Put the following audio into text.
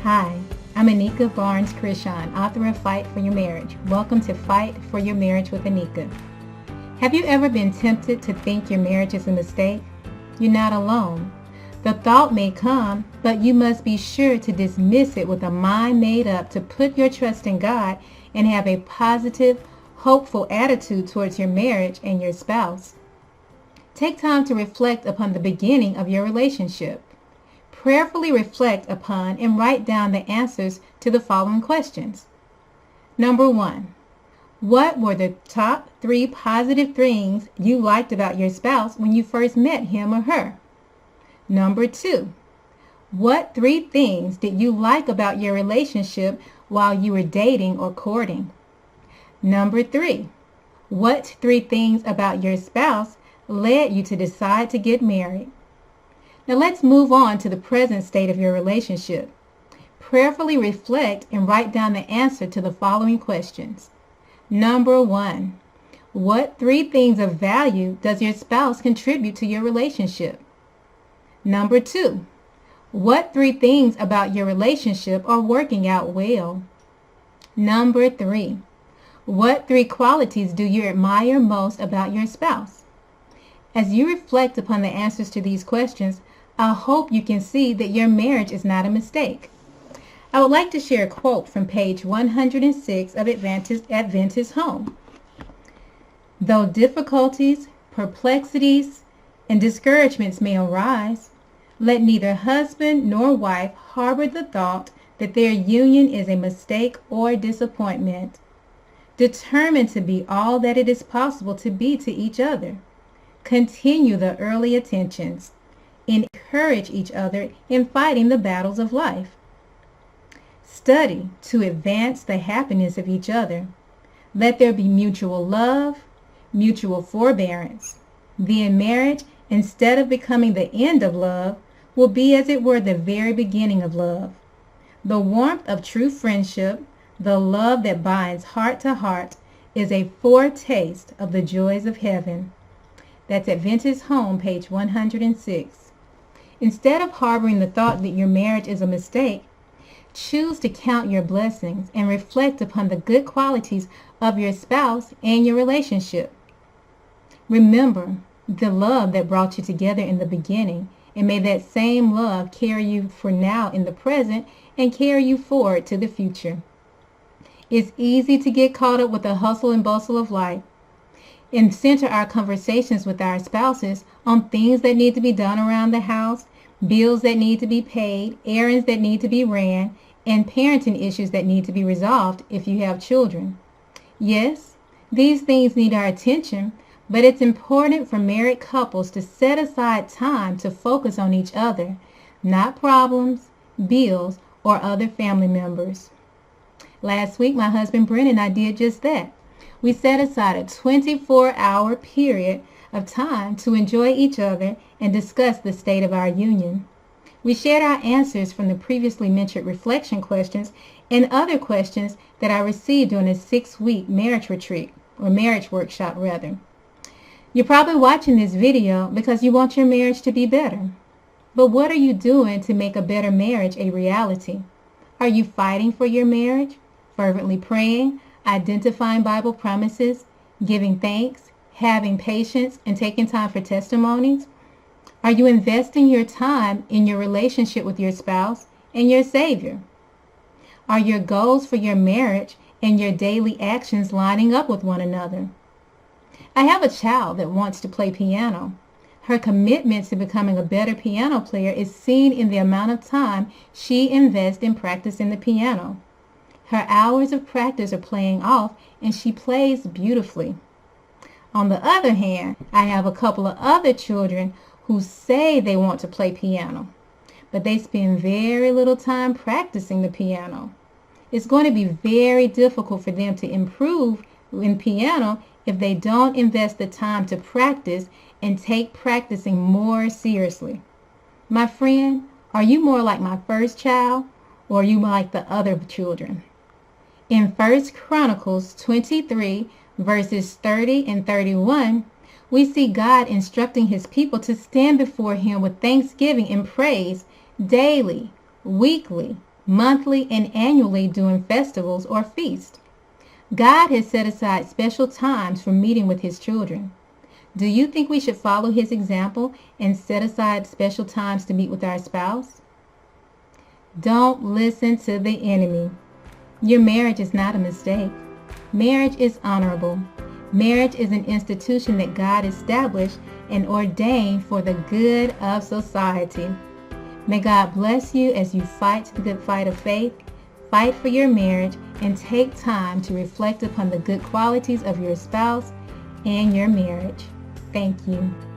Hi, I'm Anika Barnes-Krishan, author of Fight for Your Marriage. Welcome to Fight for Your Marriage with Anika. Have you ever been tempted to think your marriage is a mistake? You're not alone. The thought may come, but you must be sure to dismiss it with a mind made up to put your trust in God and have a positive, hopeful attitude towards your marriage and your spouse. Take time to reflect upon the beginning of your relationship. Prayerfully reflect upon and write down the answers to the following questions. Number 1. What were the top 3 positive things you liked about your spouse when you first met him or her? Number 2. What 3 things did you like about your relationship while you were dating or courting? Number 3. What 3 things about your spouse led you to decide to get married? Now let's move on to the present state of your relationship. Prayerfully reflect and write down the answer to the following questions. Number 1. What 3 things of value does your spouse contribute to your relationship? Number 2. What 3 things about your relationship are working out well? Number 3. What 3 qualities do you admire most about your spouse? As you reflect upon the answers to these questions, I hope you can see that your marriage is not a mistake. I would like to share a quote from page 106 of Adventist Home. Though difficulties, perplexities, and discouragements may arise, let neither husband nor wife harbor the thought that their union is a mistake or disappointment. Determined to be all that it is possible to be to each other. Continue the early attentions. Encourage each other in fighting the battles of life. Study to advance the happiness of each other. Let there be mutual love, mutual forbearance. Then marriage, instead of becoming the end of love, will be as it were the very beginning of love. The warmth of true friendship, the love that binds heart to heart, is a foretaste of the joys of heaven. That's Adventist Home, page 106. Instead of harboring the thought that your marriage is a mistake, choose to count your blessings and reflect upon the good qualities of your spouse and your relationship. Remember the love that brought you together in the beginning, and may that same love carry you for now in the present and carry you forward to the future. It's easy to get caught up with the hustle and bustle of life and center our conversations with our spouses on things that need to be done around the house, bills that need to be paid, errands that need to be ran, and parenting issues that need to be resolved if you have children. Yes, these things need our attention, but it's important for married couples to set aside time to focus on each other, not problems, bills, or other family members. Last week, my husband Brent and I did just that. We set aside a 24-hour period of time to enjoy each other and discuss the state of our union. We shared our answers from the previously mentioned reflection questions and other questions that I received during a 6-week marriage retreat, or marriage workshop rather. You're probably watching this video because you want your marriage to be better. But what are you doing to make a better marriage a reality? Are you fighting for your marriage? Fervently praying, identifying Bible promises, giving thanks, having patience, and taking time for testimonies? Are you investing your time in your relationship with your spouse and your Savior? Are your goals for your marriage and your daily actions lining up with one another? I have a child that wants to play piano. Her commitment to becoming a better piano player is seen in the amount of time she invests in practicing the piano. Her hours of practice are paying off, and she plays beautifully. On the other hand, I have a couple of other children who say they want to play piano, but they spend very little time practicing the piano. It's going to be very difficult for them to improve in piano if they don't invest the time to practice and take practicing more seriously. My friend, are you more like my first child, or are you like the other children? In 1 Chronicles 23, verses 30 and 31, we see God instructing his people to stand before him with thanksgiving and praise daily, weekly, monthly and annually during festivals or feasts. God has set aside special times for meeting with his children. Do you think we should follow his example and set aside special times to meet with our spouse? Don't listen to the enemy. Your marriage is not a mistake. Marriage is honorable. Marriage is an institution that God established and ordained for the good of society. May God bless you as you fight the good fight of faith, fight for your marriage, and take time to reflect upon the good qualities of your spouse and your marriage. Thank you.